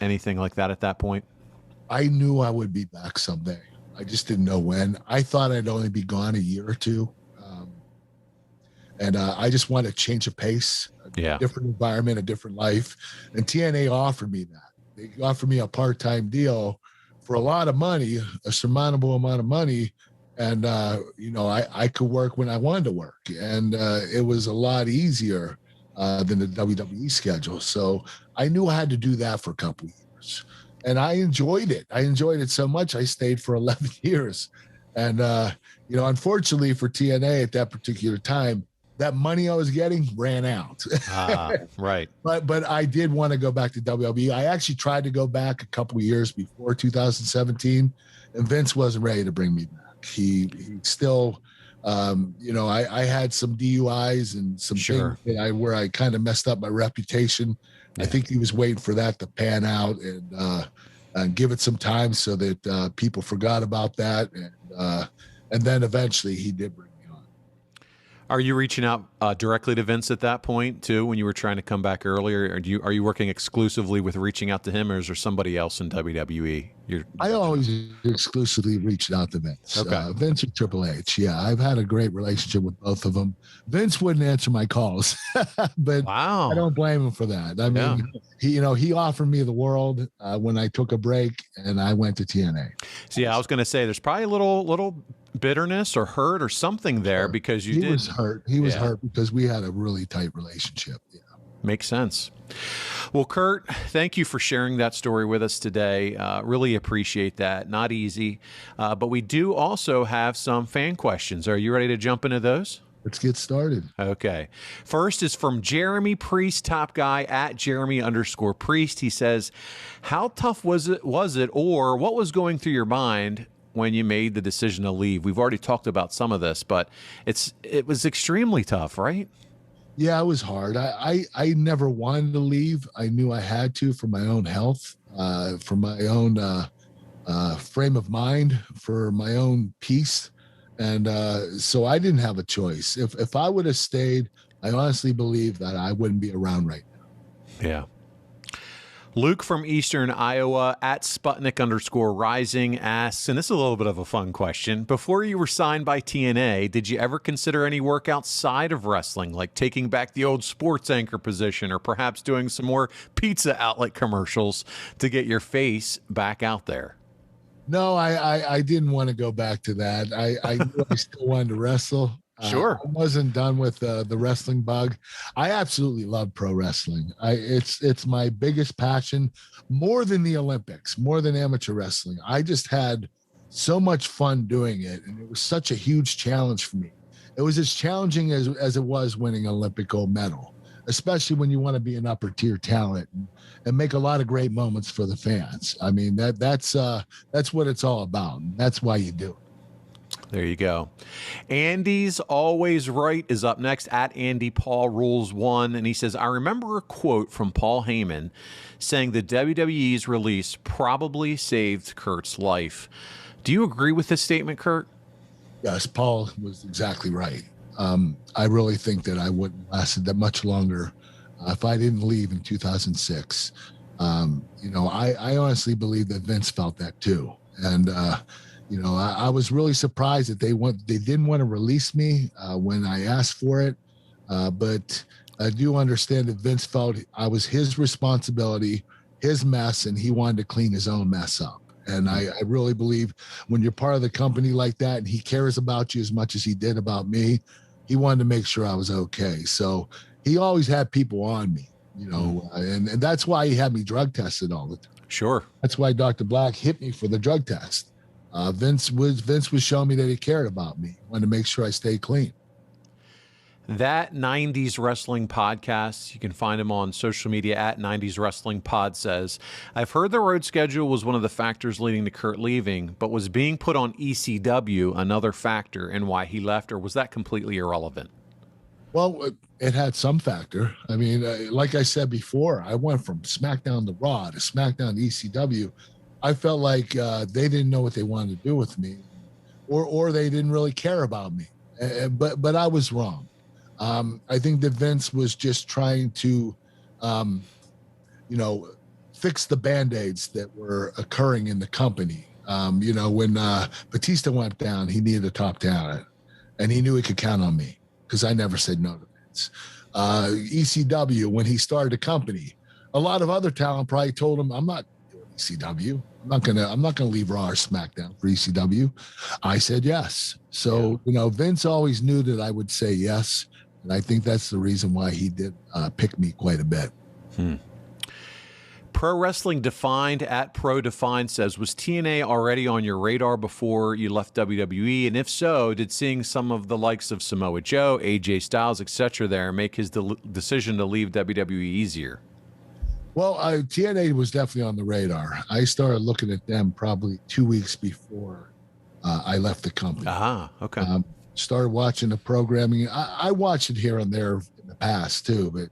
anything like that at that point? I knew I would be back someday. I just didn't know when. I thought I'd only be gone a year or two. And I just wanted to change of pace, a different environment, a different life. And TNA offered me that. They offered me a part-time deal for a lot of money, a surmountable amount of money. And, you know, I could work when I wanted to work. And it was a lot easier than the WWE schedule. So I knew I had to do that for a couple of years. And I enjoyed it. I enjoyed it so much, I stayed for 11 years. And, you know, unfortunately for TNA at that particular time, that money I was getting ran out. Right. But I did want to go back to WWE. I actually tried to go back a couple of years before 2017, and Vince wasn't ready to bring me back. He still, you know, I had some DUIs and some things that where I kind of messed up my reputation. Yeah. I think he was waiting for that to pan out and give it some time so that people forgot about that. And then eventually he did bring me on. Are you reaching out directly to Vince at that point too, when you were trying to come back earlier? Or are you working exclusively with reaching out to him, or is there somebody else in WWE? I always exclusively reached out to Vince. Okay. Vince or Triple H. Yeah, I've had a great relationship with both of them. Vince wouldn't answer my calls, but wow. I don't blame him for that. I mean, he offered me the world when I took a break and I went to TNA. So yeah, I was going to say there's probably a little bitterness or hurt or something there because he was hurt. He was hurt because we had a really tight relationship. Yeah. Makes sense. Well, Kurt, thank you for sharing that story with us today. Really appreciate that. Not easy, but we do also have some fan questions. Are you ready to jump into those? Let's get started. Okay. First is from Jeremy Priest, top guy at Jeremy_Priest. He says, how tough was it, or what was going through your mind when you made the decision to leave? We've already talked about some of this, but it was extremely tough, right? Yeah, it was hard. I never wanted to leave. I knew I had to for my own health, for my own frame of mind, for my own peace. And so I didn't have a choice. If I would have stayed, I honestly believe that I wouldn't be around right now. Yeah. Luke from Eastern Iowa at Sputnik_rising asks, and this is a little bit of a fun question. Before you were signed by TNA, did you ever consider any work outside of wrestling, like taking back the old sports anchor position or perhaps doing some more pizza outlet commercials to get your face back out there? No, I didn't want to go back to that. I knew I still wanted to wrestle. Sure. I wasn't done with the wrestling bug. I absolutely love pro wrestling. It's my biggest passion, more than the Olympics, more than amateur wrestling. I just had so much fun doing it, and it was such a huge challenge for me. It was as challenging as it was winning an Olympic gold medal, especially when you want to be an upper tier talent and make a lot of great moments for the fans. I mean, that's what it's all about. And that's why you do it. There you go. Andy's Always Right is up next at Andy Paul Rules 1. And he says, I remember a quote from Paul Heyman saying the WWE's release probably saved Kurt's life. Do you agree with this statement, Kurt? Yes, Paul was exactly right. I really think that I wouldn't have lasted that much longer if I didn't leave in 2006. I honestly believe that Vince felt that too. And, I was really surprised that they didn't want to release me when I asked for it. But I do understand that Vince felt I was his responsibility, his mess, and he wanted to clean his own mess up. And I really believe when you're part of the company like that and he cares about you as much as he did about me, he wanted to make sure I was okay. So he always had people on me, and that's why he had me drug tested all the time. Sure. That's why Dr. Black hit me for the drug test. Vince was showing me that he cared about me, wanted to make sure I stayed clean. That 90s Wrestling Podcast, you can find him on social media at 90s Wrestling Pod, says, I've heard the road schedule was one of the factors leading to Kurt leaving, but was being put on ECW another factor in why he left, or was that completely irrelevant? Well, it had some factor. I mean, like I said before, I went from SmackDown to Raw to SmackDown to ECW. I felt like they didn't know what they wanted to do with me, or they didn't really care about me. But I was wrong. I think that Vince was just trying to, fix the Band-Aids that were occurring in the company. When Batista went down, he needed a top talent, and he knew he could count on me because I never said no to Vince. ECW, when he started the company, a lot of other talent probably told him, I'm not doing ECW. I'm not gonna leave Raw or SmackDown for ECW. I said yes. So, Vince always knew that I would say yes. And I think that's the reason why he did pick me quite a bit. Pro Wrestling Defined at Pro Defined says, was TNA already on your radar before you left WWE? And if so, did seeing some of the likes of Samoa Joe, AJ Styles, etc. there make his decision to leave WWE easier? Well, TNA was definitely on the radar. I started looking at them probably 2 weeks before I left the company. Okay. Started watching the programming. I watched it here and there in the past too, but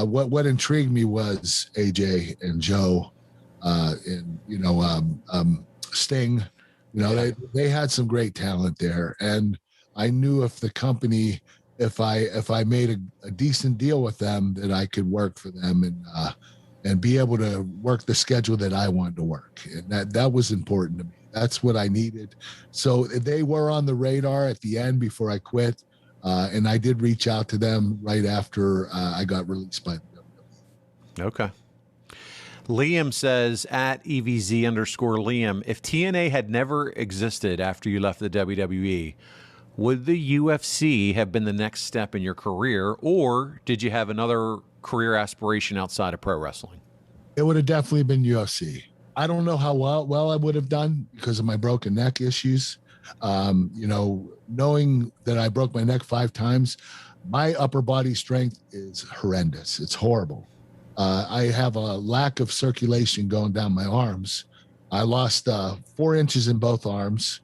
what intrigued me was AJ and Joe, and Sting. They had some great talent there, and I knew if the company, if I made a decent deal with them, that I could work for them and be able to work the schedule that I wanted to work, and that was important to me. That's what I needed. So they were on the radar at the end before I quit. And I did reach out to them right after I got released by the WWE. Okay. Liam says at EVZ_Liam, if TNA had never existed after you left the WWE, would the UFC have been the next step in your career, or did you have another career aspiration outside of pro wrestling? It would have definitely been UFC. I don't know how well I would have done because of my broken neck issues. Knowing that I broke my neck 5 times, my upper body strength is horrendous. It's horrible. I have a lack of circulation going down my arms. I lost 4 inches in both arms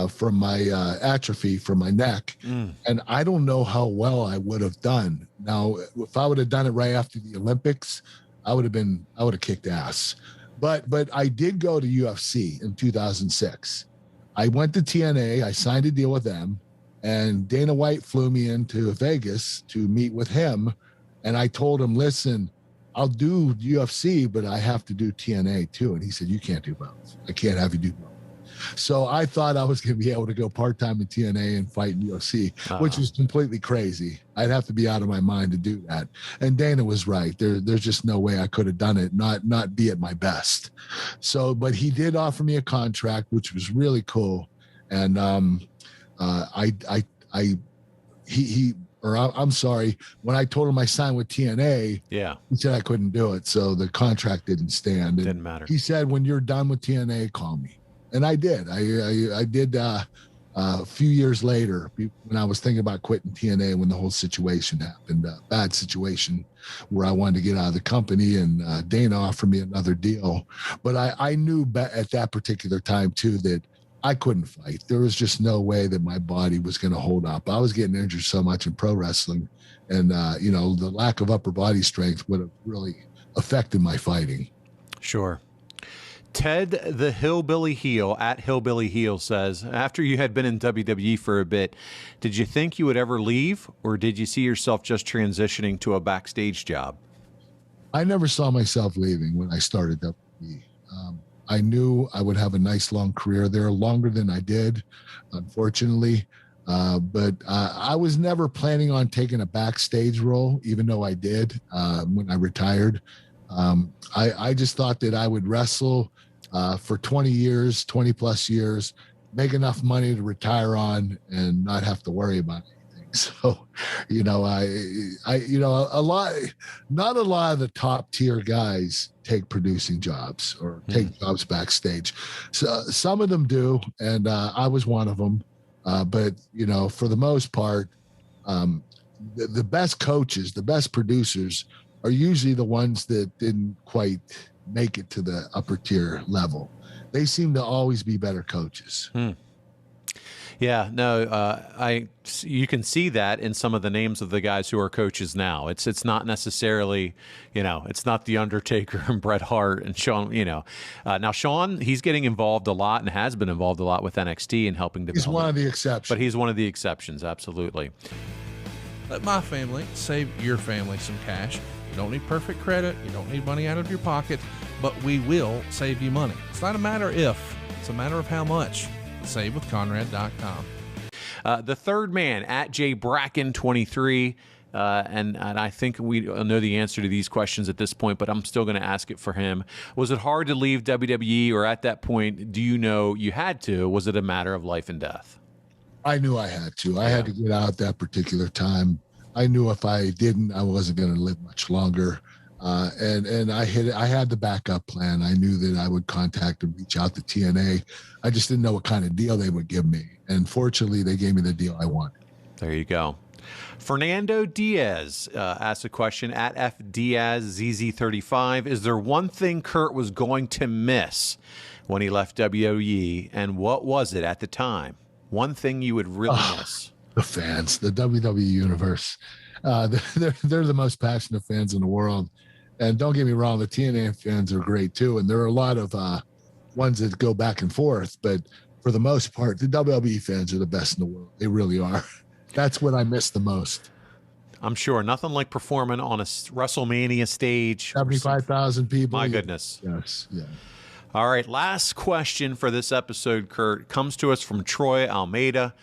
from my atrophy from my neck. And I don't know how well I would have done. Now, if I would have done it right after the Olympics, I would have kicked ass. But I did go to UFC in 2006. I went to TNA. I signed a deal with them, and Dana White flew me into Vegas to meet with him. And I told him, listen, I'll do UFC, but I have to do TNA too. And he said, you can't do both. I can't have you do both. So I thought I was going to be able to go part-time in TNA and fight in UFC, which was completely crazy. I'd have to be out of my mind to do that. And Dana was right. There's just no way I could have done it, not be at my best. So, but he did offer me a contract, which was really cool. And I'm sorry, when I told him I signed with TNA, he said I couldn't do it. So the contract didn't stand. And didn't matter. He said, when you're done with TNA, call me. And I did. I did a few years later when I was thinking about quitting TNA when the whole situation happened, bad situation where I wanted to get out of the company, and Dana offered me another deal. But I knew at that particular time too that I couldn't fight. There was just no way that my body was going to hold up. I was getting injured so much in pro wrestling, and the lack of upper body strength would have really affected my fighting. Sure. Ted the Hillbilly Heel at Hillbilly Heel says, after you had been in WWE for a bit, did you think you would ever leave, or did you see yourself just transitioning to a backstage job? I never saw myself leaving when I started WWE. I knew I would have a nice long career there, longer than I did, unfortunately. But I was never planning on taking a backstage role, even though I did when I retired. I just thought that I would wrestle for 20 plus years, make enough money to retire on and not have to worry about anything. So, not a lot of the top tier guys take producing jobs or take jobs backstage. So some of them do. And I was one of them. But for the most part, the best coaches, the best producers are usually the ones that didn't quite make it to the upper tier level. They seem to always be better coaches. Yeah, no, you can see that in some of the names of the guys who are coaches now. It's not necessarily, it's not the Undertaker and Bret Hart and Shawn. Now Shawn, he's getting involved a lot and has been involved a lot with NXT and helping develop. He's one of the exceptions. But he's one of the exceptions, absolutely. Let my family save your family some cash. You don't need perfect credit. You don't need money out of your pocket, but we will save you money. It's not a matter if, it's a matter of how much. SaveWithConrad.com. The third man at JBracken23, and I think we know the answer to these questions at this point, but I'm still going to ask it for him. Was it hard to leave WWE, or at that point, do you know you had to? Was it a matter of life and death? I knew I had to. I had to get out at that particular time. I knew if I didn't, I wasn't going to live much longer. And I had the backup plan. I knew that I would contact and reach out to TNA. I just didn't know what kind of deal they would give me. And fortunately, they gave me the deal I wanted. There you go. Fernando Diaz asked a question at FDiazZZ35. Is there one thing Kurt was going to miss when he left WWE, and what was it at the time? One thing you would really miss? The fans, the WWE universe. They're the most passionate fans in the world. And don't get me wrong, the TNA fans are great too. And there are a lot of ones that go back and forth. But for the most part, the WWE fans are the best in the world. They really are. That's what I miss the most. I'm sure. Nothing like performing on a WrestleMania stage. 75,000 people. My goodness. Yes. Yeah. All right. Last question for this episode, Kurt, comes to us from Troy Almeida.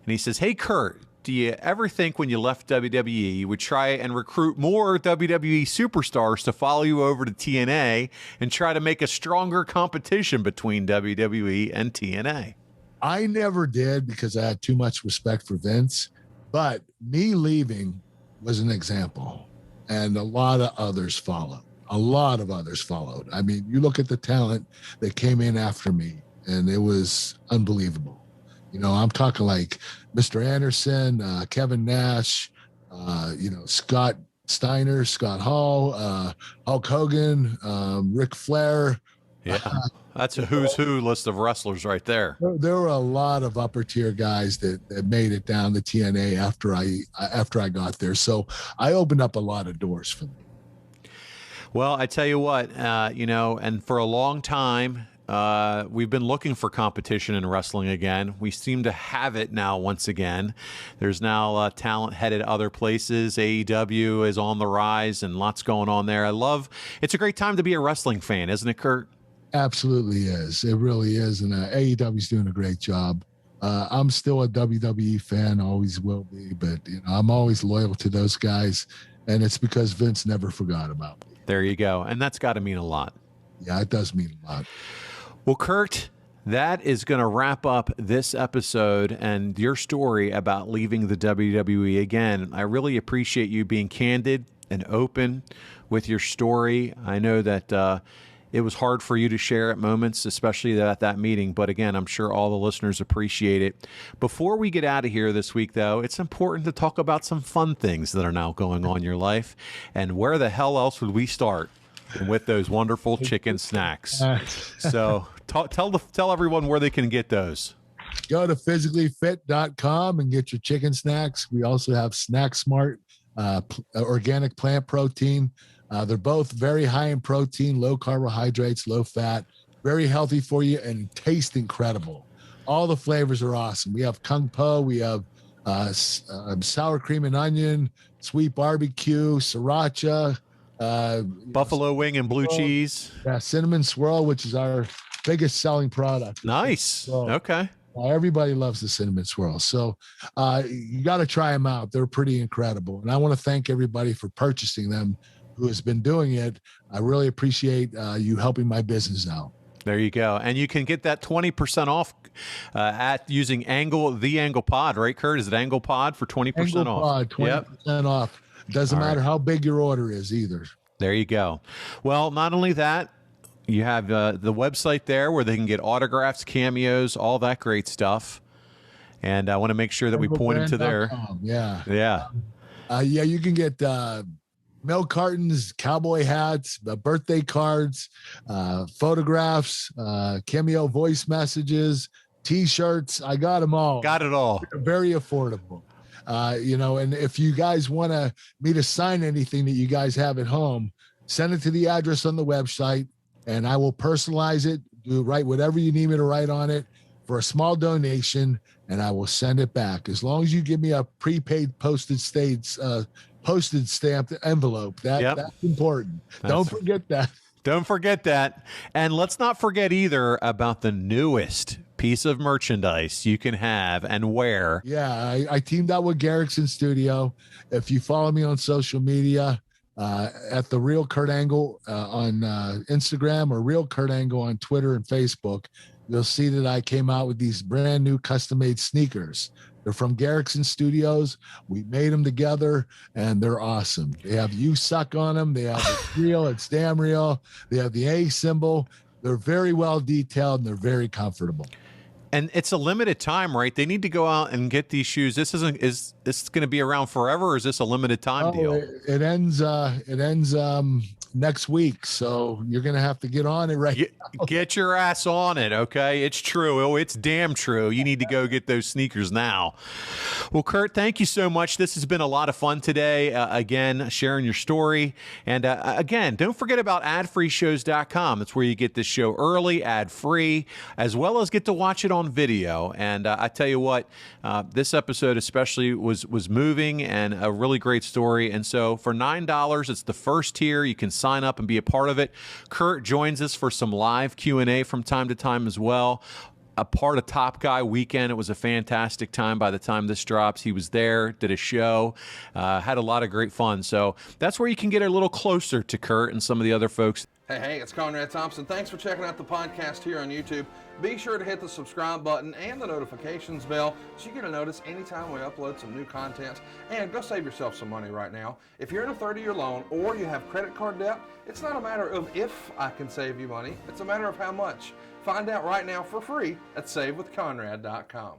And he says, hey, Kurt, do you ever think when you left WWE you would try and recruit more WWE superstars to follow you over to TNA and try to make a stronger competition between WWE and TNA? I never did because I had too much respect for Vince. But me leaving was an example. And a lot of others followed. I mean, you look at the talent that came in after me, and it was unbelievable. I'm talking like Mr. Anderson, Kevin Nash, Scott Steiner, Scott Hall, Hulk Hogan, Ric Flair. Yeah, that's a who's who list of wrestlers right there. There were a lot of upper tier guys that made it down to TNA after I got there. So I opened up a lot of doors for them. Well, I tell you what, and for a long time, we've been looking for competition in wrestling again. We seem to have it now once again. There's now talent headed other places. AEW is on the rise and lots going on there. It's a great time to be a wrestling fan, isn't it, Kurt? Absolutely is. It really is. And AEW's doing a great job. I'm still a WWE fan, always will be, but I'm always loyal to those guys. And it's because Vince never forgot about me. There you go. And that's got to mean a lot. Yeah, it does mean a lot. Well, Kurt, that is going to wrap up this episode and your story about leaving the WWE. Again, I really appreciate you being candid and open with your story. I know that it was hard for you to share at moments, especially at that meeting. But again, I'm sure all the listeners appreciate it. Before we get out of here this week, though, it's important to talk about some fun things that are now going on in your life. And where the hell else would we start than with those wonderful chicken snacks? So tell everyone where they can get those. Go to physicallyfit.com and get your chicken snacks. We also have Snack Smart organic plant protein. They're both very high in protein, low carbohydrates, low fat, very healthy for you, and taste incredible. All the flavors are awesome. We have Kung Po, we have sour cream and onion, sweet barbecue, sriracha, buffalo wing and blue cheese. Yeah, cinnamon swirl, which is our biggest selling product. Nice. So, okay. Everybody loves the cinnamon swirl. So you got to try them out. They're pretty incredible. And I want to thank everybody for purchasing them who has been doing it. I really appreciate you helping my business out. There you go. And you can get that 20% off at using the Angle Pod, right, Kurt? Is it Angle Pod for 20% Angle off? Pod, 20% off. Doesn't matter how big your order is either. There you go. Well, not only that, you have the website there where they can get autographs, cameos, all that great stuff. And I want to make sure that we point them to there. Yeah. Yeah. You can get milk cartons, cowboy hats, birthday cards, photographs, cameo voice messages, T-shirts. I got them all. Got it all. Very affordable. And if you guys want me to sign anything that you guys have at home, send it to the address on the website, and I will personalize it, write whatever you need me to write on it for a small donation, and I will send it back. As long as you give me a prepaid postage stamped envelope. That's important. Don't forget that. Don't forget that. And let's not forget either about the newest piece of merchandise you can have and wear. Yeah, I teamed up with Garrickson Studio. If you follow me on social media, at the Real Kurt Angle on Instagram or Real Kurt Angle on Twitter and Facebook, you'll see that I came out with these brand new custom-made sneakers. They're from Garrickson Studios. We made them together, and they're awesome. They have "You Suck" on them. They have "It's real, it's damn real." They have the A symbol. They're very well detailed, and they're very comfortable. And it's a limited time, right? They need to go out and get these shoes. Is this going to be around forever, or is this a limited time deal? It ends next week, so you're going to have to get on it now. Get your ass on it, okay? It's true. Oh, it's damn true. You need to go get those sneakers now. Well, Kurt, thank you so much. This has been a lot of fun today. Again, sharing your story. And again, don't forget about adfreeshows.com. That's where you get this show early, ad-free, as well as get to watch it on video. And I tell you what, this episode especially was moving and a really great story. And so for $9, it's the first tier. You can sign up and be a part of it. Kurt joins us for some live Q&A from time to time as well. A part of Top Guy Weekend. It was a fantastic time by the time this drops. He was there, did a show, had a lot of great fun. So that's where you can get a little closer to Kurt and some of the other folks. Hey, it's Conrad Thompson. Thanks for checking out the podcast here on YouTube. Be sure to hit the subscribe button and the notifications bell so you get a notice anytime we upload some new content. And go save yourself some money right now. If you're in a 30-year loan or you have credit card debt, it's not a matter of if I can save you money. It's a matter of how much. Find out right now for free at SaveWithConrad.com.